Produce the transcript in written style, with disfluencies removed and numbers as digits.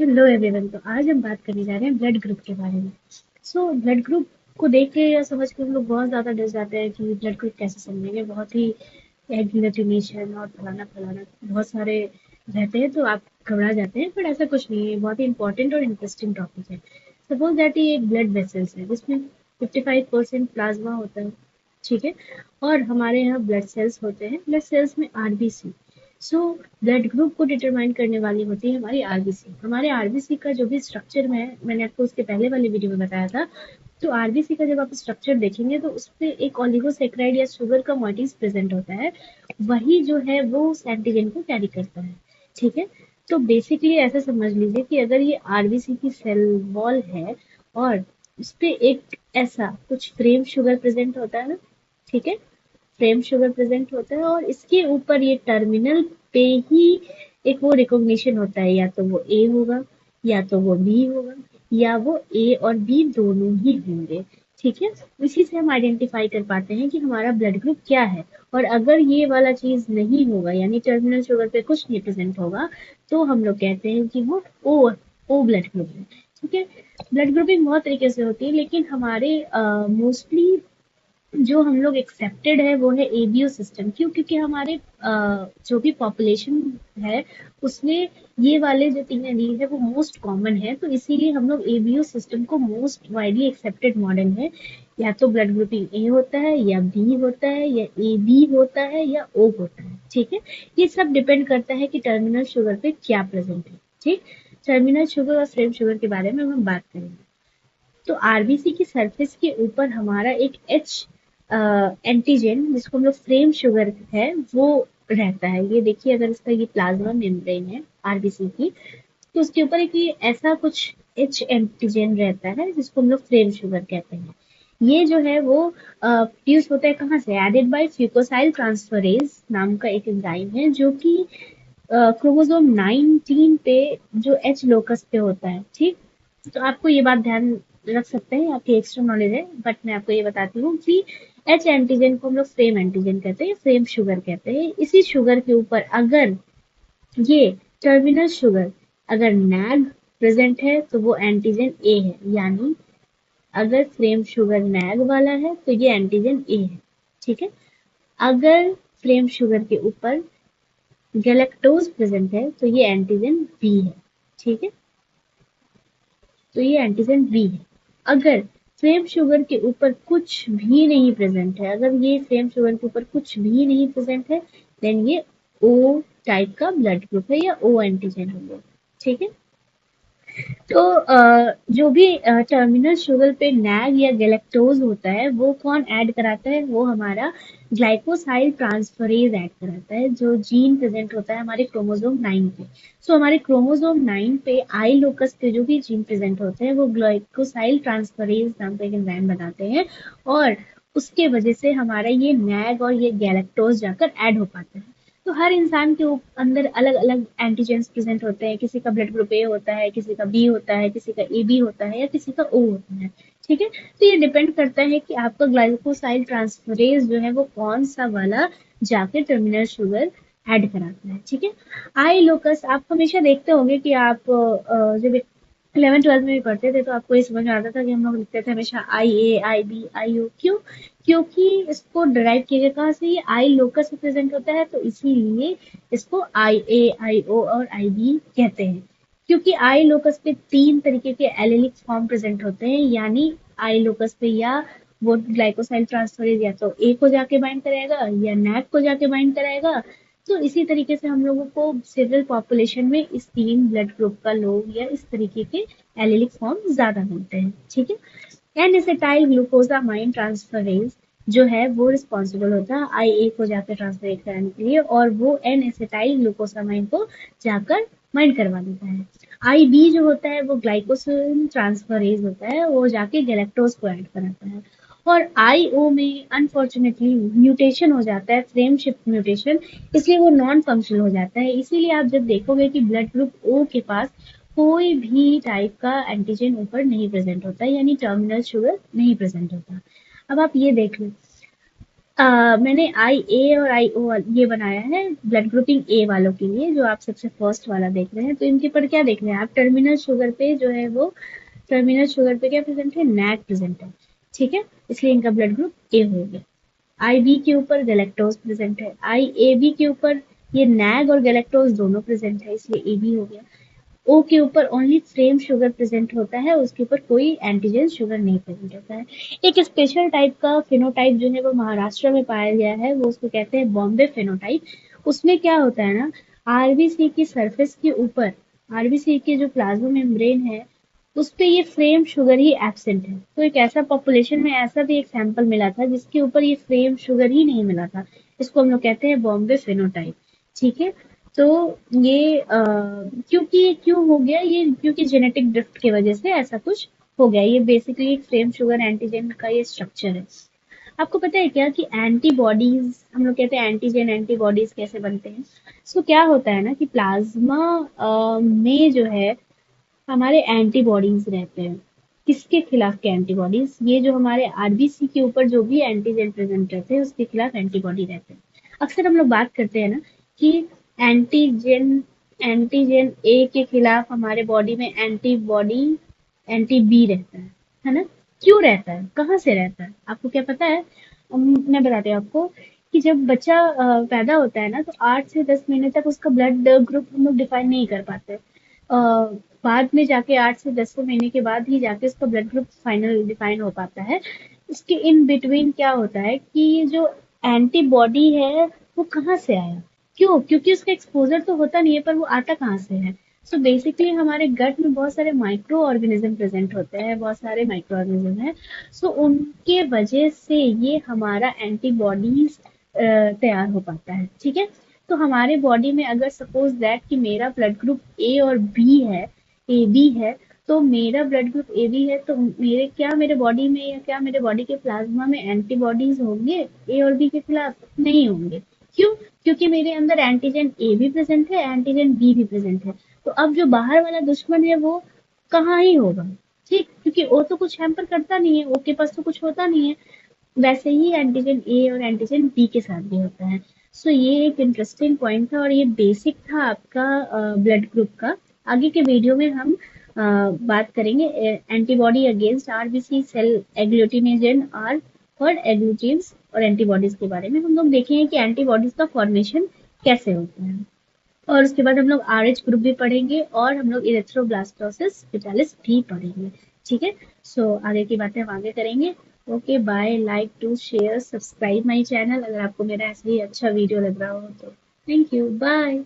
Hello everyone. तो आज हम बात करने जा रहे हैं ब्लड ग्रुप के बारे में। ब्लड ग्रुप को देख के या समझ के हम लोग बहुत ज़्यादा डर जाते हैं कि ब्लड ग्रुप कैसे समझेंगे। बहुत ही एग्लूटिनेशन और फलाना फलाना बहुत सारे रहते हैं, तो आप घबरा जाते हैं, पर ऐसा कुछ नहीं है। बहुत ही इंपॉर्टेंट और इंटरेस्टिंग टॉपिक है। सपोज दैट ये एक ब्लड वेसल्स है जिसमें 55% प्लाज्मा होता है, ठीक है। और हमारे यहाँ ब्लड सेल्स होते हैं, ब्लड सेल्स में आरबीसी। सो ब्लड ग्रुप को डिटरमाइन करने वाली होती है हमारी आरबीसी। हमारे आरबीसी का जो भी स्ट्रक्चर है, मैंने आपको उसके पहले वाले वीडियो में बताया था। तो आरबीसी का जब आप स्ट्रक्चर देखेंगे तो उसपे एक ओलिगोसेक्राइड या शुगर का मॉइटीज प्रेजेंट होता है। वही जो है वो उस एंटीजन को कैरी करता है, ठीक है। तो बेसिकली ऐसा समझ लीजिए कि अगर ये आरबीसी की सेल वॉल है और उस पे एक ऐसा कुछ फ्रेम शुगर प्रेजेंट होता है ना, ठीक है। फ्रेम शुगर प्रेजेंट होता है और इसके ऊपर ये टर्मिनल पे ही एक वो रिकॉग्निशन होता है, या तो वो ए होगा या तो वो बी होगा, या वो ए और बी दोनों ही होंगे, ठीक है। इसी से हम आइडेंटिफाई कर पाते हैं कि हमारा ब्लड ग्रुप क्या है। और अगर ये वाला चीज नहीं होगा, यानी टर्मिनल शुगर पे कुछ नहीं प्रेजेंट होगा, तो हम लोग कहते हैं कि वो ओ ब्लड ग्रुप है, ठीक है। ब्लड ग्रुपिंग बहुत तरीके से होती है, लेकिन हमारे मोस्टली जो हम लोग एक्सेप्टेड है वो है एबीओ सिस्टम। क्यों? क्योंकि हमारे जो भी पॉपुलेशन है उसमें ये वाले जो तीन एलील है वो मोस्ट कॉमन है, तो इसीलिए हम लोग एबीओ सिस्टम को मोस्ट वाइडली एक्सेप्टेड मॉडल है। या तो ब्लड ग्रुपिंग ए होता है, या बी होता है, या ए बी होता है, या ओ होता है, ठीक है। ये सब डिपेंड करता है कि टर्मिनल शुगर पे क्या प्रेजेंट है, ठीक। टर्मिनल शुगर और फ्रेम शुगर के बारे में हम बात करेंगे। तो आरबीसी की सरफेस के ऊपर हमारा एक एच एंटीजन, जिसको हम लोग फ्रेम शुगर है, वो रहता है। ये देखिए, अगर इसका ये प्लाज्मा मेम्ब्रेन है आरबीसी की, तो उसके ऊपर एक ये ऐसा कुछ एच एंटीजन रहता है जिसको हम लोग फ्रेम शुगर कहते हैं। ये जो है वो प्रोड्यूस होता है कहाँ से? एडेड बाय फ्यूकोसाइल ट्रांसफरेज नाम का एक एंजाइम है, जो कि क्रोमोसोम 19 पे जो एच लोकस पे होता है, ठीक। तो आपको ये बात ध्यान रख सकते हैं, आपकी एक्स्ट्रा नॉलेज है, बट मैं आपको ये बताती हूँ कि एच एंटीजन को हम लोग फ्रेम एंटीजन कहते हैं, फ्रेम शुगर कहते हैं। इसी शुगर के ऊपर अगर ये टर्मिनल शुगर, अगर नैग प्रेजेंट है तो वो एंटीजन ए है, यानी अगर फ्रेम शुगर नैग वाला है तो ये एंटीजन ए है, ठीक है। अगर फ्रेम शुगर के ऊपर गैलेक्टोज प्रेजेंट है तो ये एंटीजन बी है, ठीक है। तो ये एंटीजन बी है। अगर फ्रेम शुगर के ऊपर कुछ भी नहीं प्रेजेंट है, अगर ये फ्रेम शुगर के ऊपर कुछ भी नहीं प्रेजेंट है, देन ये ओ टाइप का ब्लड ग्रुप है, या ओ एंटीजन होगा, ठीक है। तो जो भी टर्मिनल शुगर पे नैग या गैलेक्टोज होता है वो कौन ऐड कराता है? वो हमारा ग्लाइकोसाइल ट्रांसफरेज ऐड कराता है, जो जीन प्रेजेंट होता है हमारे क्रोमोसोम 9 पे। हमारे क्रोमोसोम 9 पे आई लोकस पे जो भी जीन प्रेजेंट होते हैं वो ग्लाइकोसाइल ट्रांसफरेज नाम का एक एंजाइम बनाते हैं, और उसके वजह से हमारा ये नैग और ये गैलेक्टोज जाकर ऐड हो पाता है। तो हर इंसान के अंदर अलग अलग एंटीजेंस प्रेजेंट होते हैं। किसी का ब्लड ग्रुप ए होता है, किसी का बी होता है, किसी का ए बी होता है, या किसी का ओ होता है, ठीक है। तो ये डिपेंड करता है कि आपका ग्लाइकोसाइल ट्रांसफरेज जो है वो कौन सा वाला जाके टर्मिनल शुगर ऐड कराता है, ठीक है। आई लोकस आप हमेशा देखते होंगे कि आप जब 11th 12th में भी पढ़ते थे तो आपको ये समझ में आता था कि हम लोग लिखते थे हमेशा आई ए आई बी आई ओ। क्यों? क्योंकि इसको डिराइव किया गया कहाँ से? ये आई लोकस से प्रेजेंट होता है, तो इसीलिए इसको आई ए आई ओ और आई बी कहते हैं। क्योंकि आई लोकस पे 3 तरीके के एलेलिक फॉर्म प्रेजेंट होते हैं, यानी आई लोकस पे या वो ग्लाइकोसाइल ट्रांसफरेज या तो ए को जाके बाइंड कराएगा या नैक को जाके बाइंड कराएगा। तो इसी तरीके से हम लोगों को सिविल पॉपुलेशन में इस 3 ब्लड ग्रुप का लोग या इस तरीके के एलेलिक फॉर्म ज्यादा मिलते हैं, ठीक है। एन एसिटाइल ग्लूकोसामाइन ट्रांसफरेज जो है वो रिस्पॉन्सिबल होता है आई ए को जाकर ट्रांसलेट कराने के लिए, और वो एन एसिटाइल ग्लूकोसामाइन को जाकर बाइंड करवा देता है। आई बी जो होता है वो ग्लाइकोसिन ट्रांसफरेज होता है, वो जाके गैलेक्टोज को ऐड कराता है। और आई ओ में अनफॉर्चुनेटली म्यूटेशन हो जाता है, फ्रेम शिफ्ट म्यूटेशन, इसलिए वो नॉन फंक्शनल हो जाता है। इसीलिए आप जब देखोगे कि ब्लड ग्रुप ओ के पास कोई भी टाइप का एंटीजन ऊपर नहीं प्रेजेंट होता, यानी टर्मिनल शुगर नहीं प्रेजेंट होता। अब आप ये देख लो, मैंने आई ए और आई ओ ये बनाया है ब्लड ग्रुपिंग ए वालों के लिए, जो आप सबसे फर्स्ट वाला देख रहे हैं। तो इनके पर क्या देख रहे हैं आप, टर्मिनल शुगर पे जो है वो, टर्मिनल शुगर पे क्या प्रेजेंट है, नैक प्रेजेंट है। ठीक है, इसलिए इनका ब्लड ग्रुप ए हो गया। आई बी के ऊपर गैलेक्टोज प्रेजेंट है, आई ए बी के ऊपर ये नैग और गैलेक्टोज दोनों प्रेजेंट है, इसलिए ए बी हो गया। ओ के ऊपर ओनली फ्रेम शुगर प्रेजेंट होता है, उसके ऊपर कोई एंटीजन शुगर नहीं प्रेजेंट होता है। एक स्पेशल टाइप का फिनोटाइप जो है वो महाराष्ट्र में पाया गया है, वो उसको कहते हैं बॉम्बे फिनोटाइप। उसमें क्या होता है ना, आरबीसी की सरफेस के ऊपर, आरबीसी के जो प्लाज्मा मेम्ब्रेन है उस पे ये फ्रेम शुगर ही एब्सेंट है। तो एक ऐसा पॉपुलेशन में ऐसा भी एक सैंपल मिला था जिसके ऊपर ये फ्रेम शुगर ही नहीं मिला था। इसको हम लोग कहते हैं बॉम्बे फिनोटाइप। ठीक है, तो ये क्योंकि क्यों हो गया ये, क्योंकि जेनेटिक ड्रिफ्ट की वजह से ऐसा कुछ हो गया। ये बेसिकली एक फ्रेम शुगर एंटीजन का ये स्ट्रक्चर है। आपको पता है क्या कि एंटीबॉडीज, हम लोग कहते हैं एंटीजन एंटीबॉडीज कैसे बनते हैं। तो क्या होता है ना कि प्लाज्मा में जो है हमारे एंटीबॉडीज रहते हैं। किसके खिलाफ के एंटीबॉडीज, ये जो हमारे आरबीसी के ऊपर जो भी एंटीजन प्रेजेंट रहते हैं उसके खिलाफ एंटीबॉडी रहते हैं। अक्सर हम लोग बात करते हैं ना कि एंटीजन एंटीजन ए के खिलाफ हमारे बॉडी में एंटीबॉडी एंटी बी रहता है ना। क्यों रहता है, कहाँ से रहता है, आपको क्या पता है? मैं बताती हूँ आपको कि जब बच्चा पैदा होता है ना तो 8 से 10 महीने तक उसका ब्लड ग्रुप हम लोग डिफाइन नहीं कर पाते। बाद में जाके 8 से 10 महीने के बाद ही जाके उसका ब्लड ग्रुप फाइनल डिफाइन हो पाता है। उसके इन बिटवीन क्या होता है कि ये जो एंटीबॉडी है वो कहाँ से आया, क्यों, क्योंकि उसका एक्सपोजर तो होता नहीं है, पर वो आता कहाँ से है। सो बेसिकली हमारे गट में बहुत सारे माइक्रो ऑर्गेनिज्म प्रेजेंट होते हैं, बहुत सारे माइक्रो ऑर्गेनिज्म है। सो उनके वजह से ये हमारा एंटीबॉडीज तैयार हो पाता है। ठीक है, तो हमारे बॉडी में अगर सपोज दैट कि मेरा ब्लड ग्रुप ए और बी है, ए बी है, तो मेरा ब्लड ग्रुप ए बी है, तो मेरे क्या, मेरे बॉडी में या क्या मेरे बॉडी के प्लाज्मा में एंटीबॉडीज होंगे ए और बी के खिलाफ? नहीं होंगे। क्यों? क्योंकि मेरे अंदर एंटीजन ए भी प्रेजेंट है, एंटीजन बी भी प्रेजेंट है। तो अब जो बाहर वाला दुश्मन है वो कहाँ ही होगा। ठीक, क्योंकि वो तो कुछ हैम्पर करता नहीं है, वो के पास तो कुछ होता नहीं है। वैसे ही एंटीजन ए और एंटीजन बी के साथ भी होता है। सो ये एक इंटरेस्टिंग पॉइंट था और ये बेसिक था आपका ब्लड ग्रुप का। आगे के वीडियो में हम बात करेंगे antibody against RBC cell agglutinogen are और एग्लूटिन्स और एंटीबॉडीज के बारे में हम लोग देखेंगे कि एंटीबॉडीज का फॉर्मेशन कैसे होता है। और उसके बाद हम लोग आर एच ग्रुप भी पढ़ेंगे और हम लोग इरेथ्रोब्लास्टोसिस फेटालिस भी पढ़ेंगे। ठीक है, सो आगे की बातें हम आगे करेंगे। Okay bye, like to share subscribe my channel अगर आपको मेरा ऐसे ही अच्छा वीडियो लग रहा हो तो। Thank you, bye.